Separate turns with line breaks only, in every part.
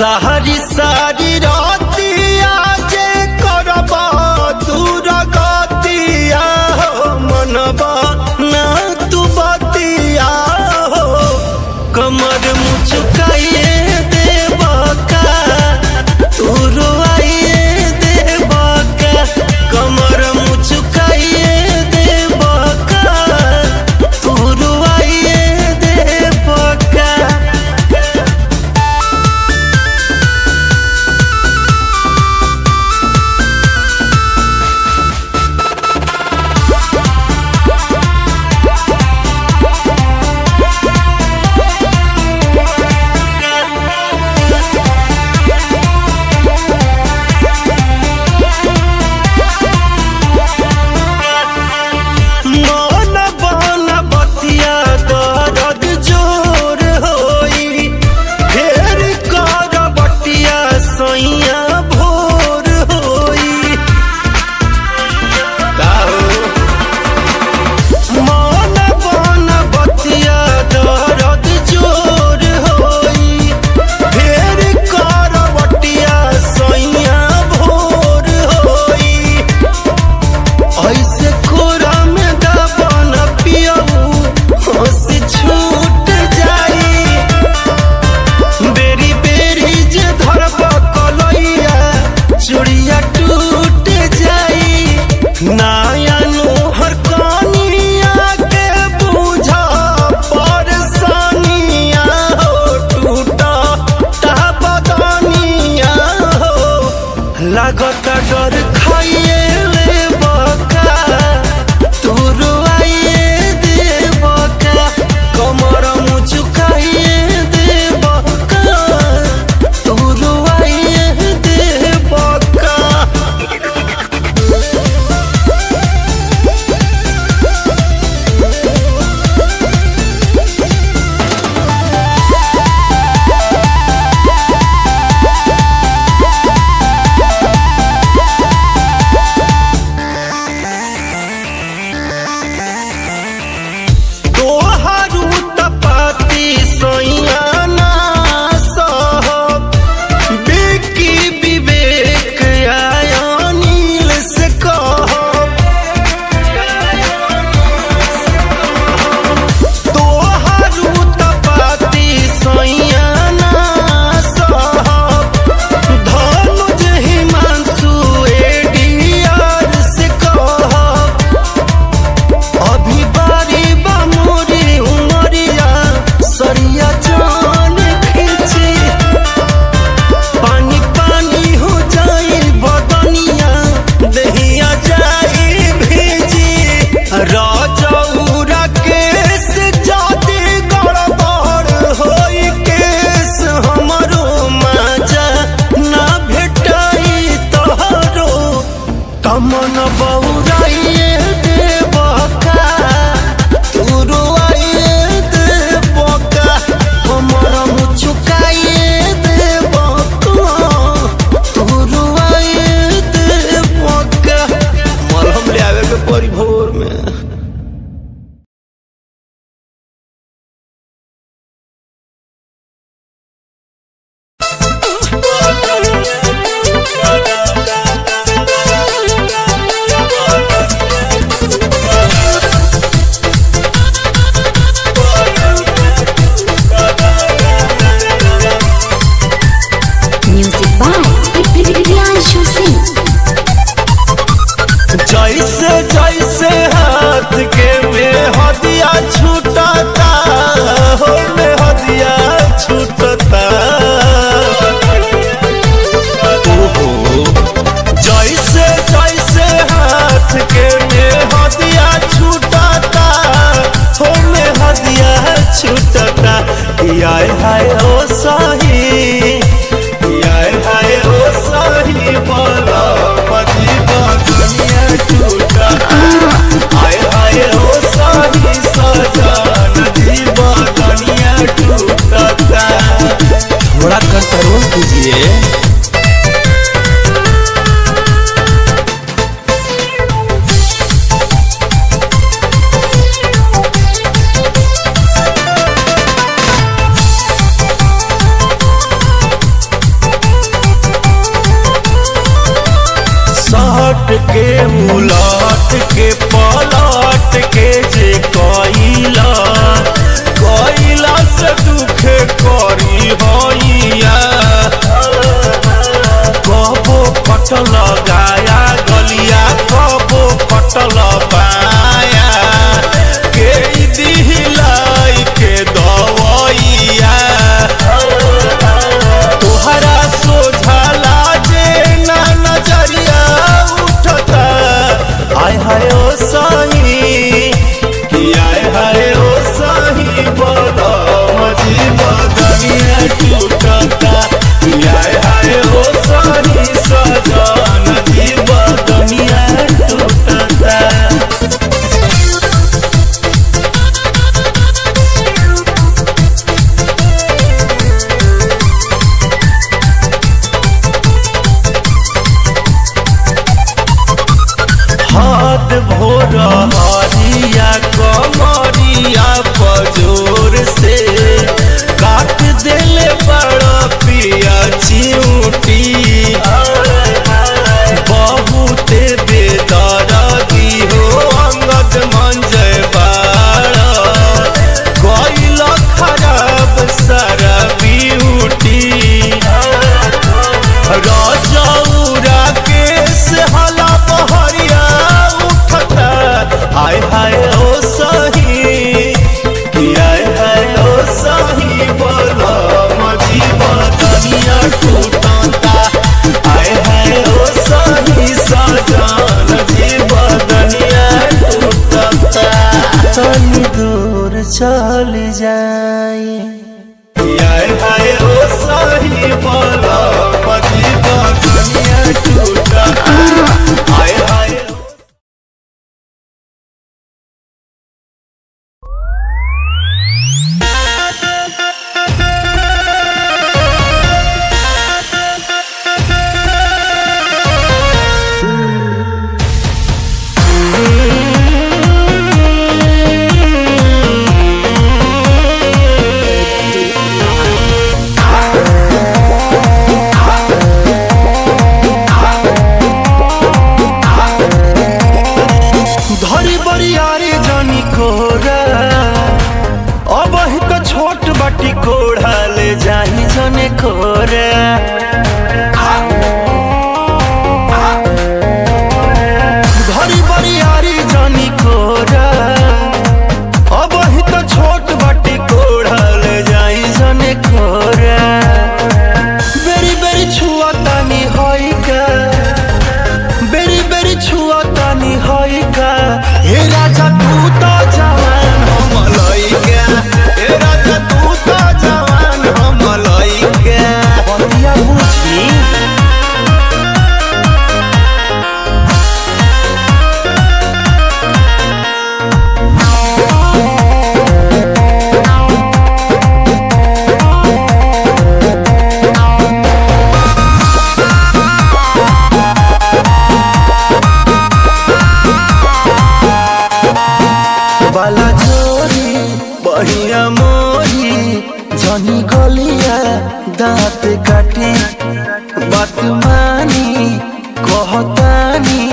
सारी सारी रातिया जे करबा दूर गतिया हो मनबा ना तू बतिया हो कमर मुचुकाइए देबा का तू रोइए देबा का कमर मुचुकाइए देबा का तू रोइए देबा का। लागता डर खाइए ले बका तू रोइए दे बका कमर मुचुकाइए दे बका तू रोइए दे बका। के उलट के पलट के जे कोइला से दुखे करी होइया कबो पटल गाया गलिया कबो पटल पाया के दिलाई के दवैया तोहरा सोझला जे ना नजरिया उठता आय हाय ओ सही कि आय हाय ओ सही बदम जी बदनिया टूटता आय हाय ओ सही सजन जी बदनिया टूटता। हाथ भोर हरिया कमरिया पजोर से काट देले बड़ा पिया चिऊटी बहुते बेदर्दी हो अंगद मंजय बाड़ा कोइला खराब सारा ब्यूटी राजौरा केस हला बहरिया उठता आय हाय ओ सही कि आय हाय ओ सही बलम जी बदनिया टूटता आय हाय ओ सही सजन जी बदनिया टूटता। तनी दूर चल जाए आय हाय ओ सही बलम जी बदनिया टूटता आय हाय। धरी बरियारी जानी कोरा अब ही तो छोट बाटी कोढ़ा ले जाही जने कोरा धरी बरियारी जानी कोरा अब ही तो छोट बाटी कोढ़ा ले जाही जने कोरा बेरी बेरी छुआ तानी होई का बेरी बेरी छुआ तानी होई का हे राजा तू तो जवान हम लइका हे राजा तू तो जवान हम लइका बतिया बुझी बाला जोरी बहिया मोरी जनी गलिया दाँत काटी बात मानी कहतानी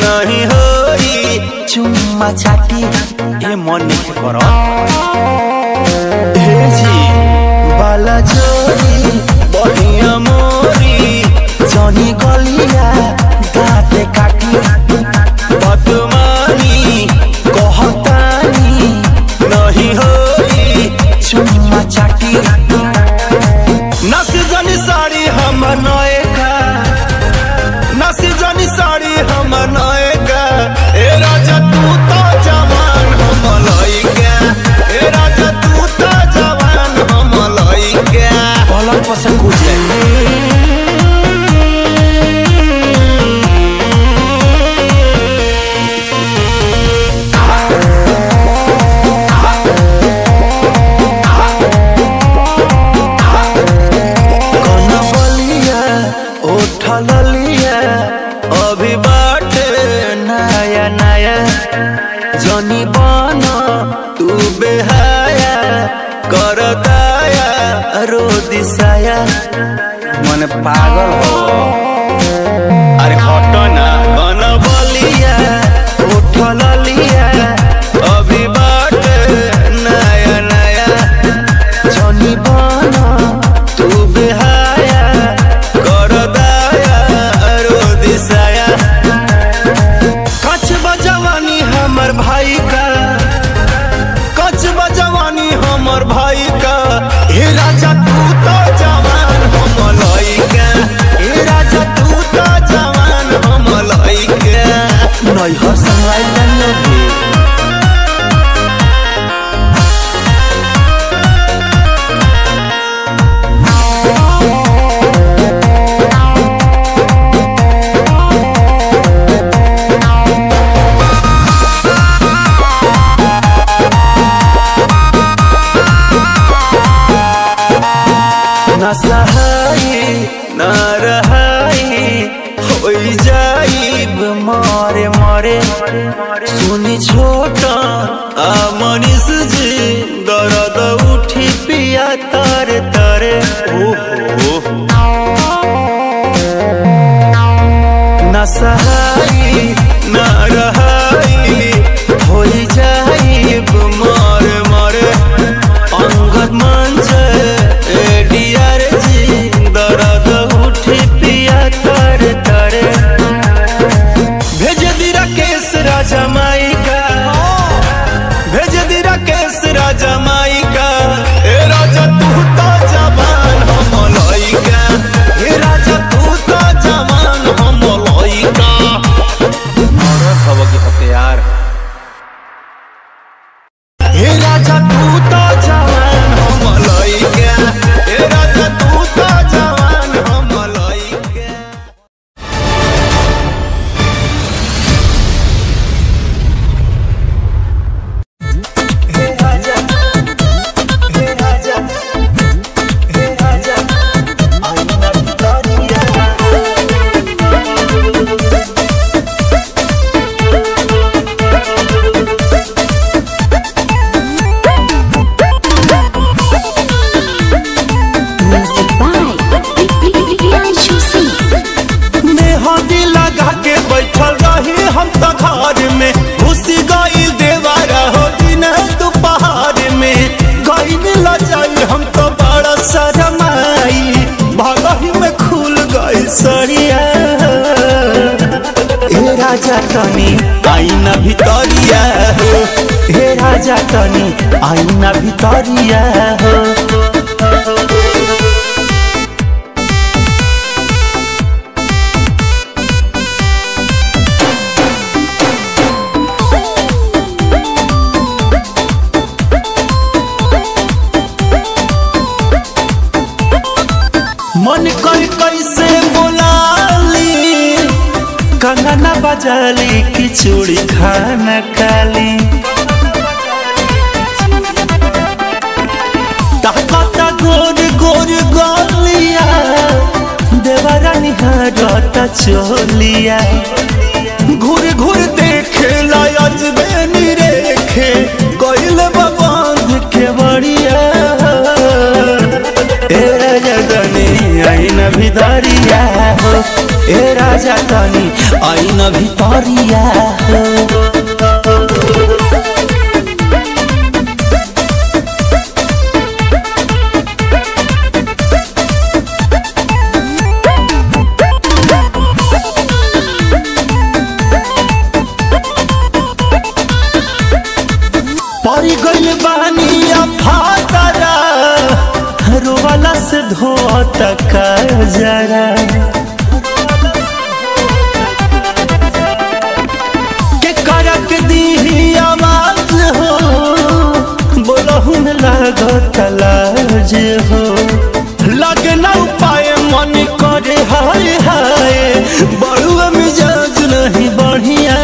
नहीं होई चुम्मा चाटी ए मन नहीं करो हे जी बाला जोरी बहिया मोरी जनी गलिया दाँत काटी बात मानी कहतानी नहीं होई चुम्मा चाटी नसी जनी साड़ी हम नएका नसी जनी साड़ी हम नएका ए राजा तू तो जवान हम लइका ए राजा तू तो जवान हम लइका पलंग पर से कूद जाए अभी बाटे नया नया जनी बना तू बेहाया कर दाया रो दिसाया मन पागल हो अरे हटो ना नैहर संगवाइल बानी अभी। ना सहाई ना रहाई हो जाइब मारे मारे सुनी छोटा मनीष जी दर्द उठी पिया तारे तारे। ओहो ना सहाई ना रहाई हो जाइब मारे मारे अंगद मंच जमाइका ए राजा तू तो जवान हम लइका, ए राजा तू तो जवान हम लइका। औरत हवा की हथियार ए राजा तू तो जवान हम लइका, ए राजा तू तो जवान हम लइका। राजा तनी आईना भितरिया हो, हे राजा तनी आईना भितरिया हो। मन कर कैसे बोलाली कंगना बजाली की चूड़ी खाना काली ताकता गोर गोर गोलिया देवरा निहारता चोलिया घूर घूर देखे लायज बेनी रेखे कोइल बांध के बढ़िया ए राजा तनी आईना भितरिया हो, ए राजा तनी आईना भितरिया हो। परी गइल बानी फातरा रोवाला से धोता का जरा के करक दी आवाज हो बोलहु में लागत लाज हो लगना उपाय मन करे हाय हाय बड़ुआ मिजाज नहीं बढ़िया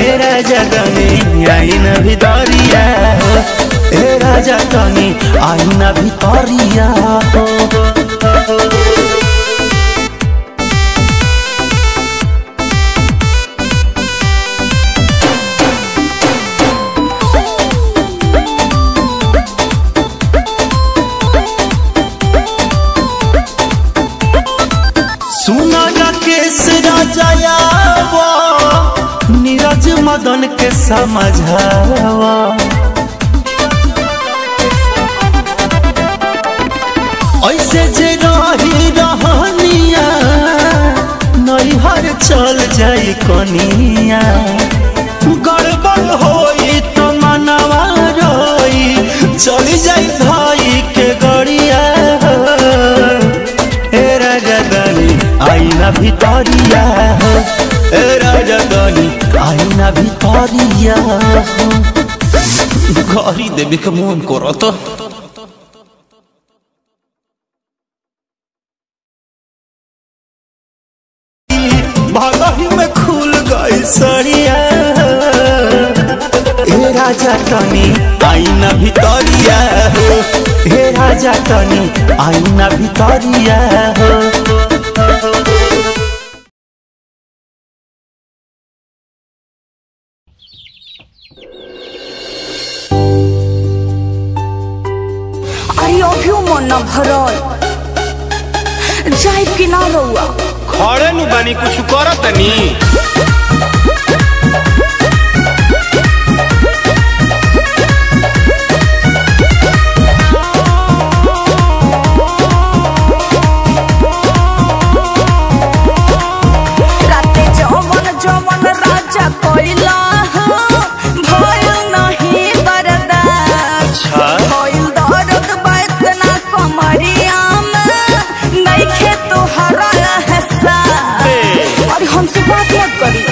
ए राजा तनी आईना भितरिया हो, ए राजा तनी आईना भितरिया हो। सुना राकेश राजा नीरज मदन के समझावा ऐसे जे रही रहनिया नैहर चल जाई कनिया गड़बड़ होई तो मनवा रोई चली जाई भाई के गड़िया ए राजा तनी आईना भितरिया हो, ए राजा तनी आईना भितरिया घरी देवी के मुंह करत भागही में खुल गई सड़िया हे राजा तनी आईना भितरिया हो हे राजा तनी आईना भितरिया हो
अभियो मन न भरल जाए कि ना रहुआ
खड़े नु बानी कुछ करत नी
राते जवन जवन राजा कोइला भय नहीं बरदा भइल दर्द बैतना कमरिया में नहीं खे तो हरा हिस्सा और हमसे बात मत करी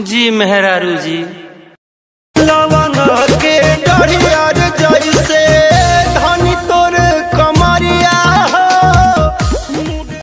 जी मेहरारू जी।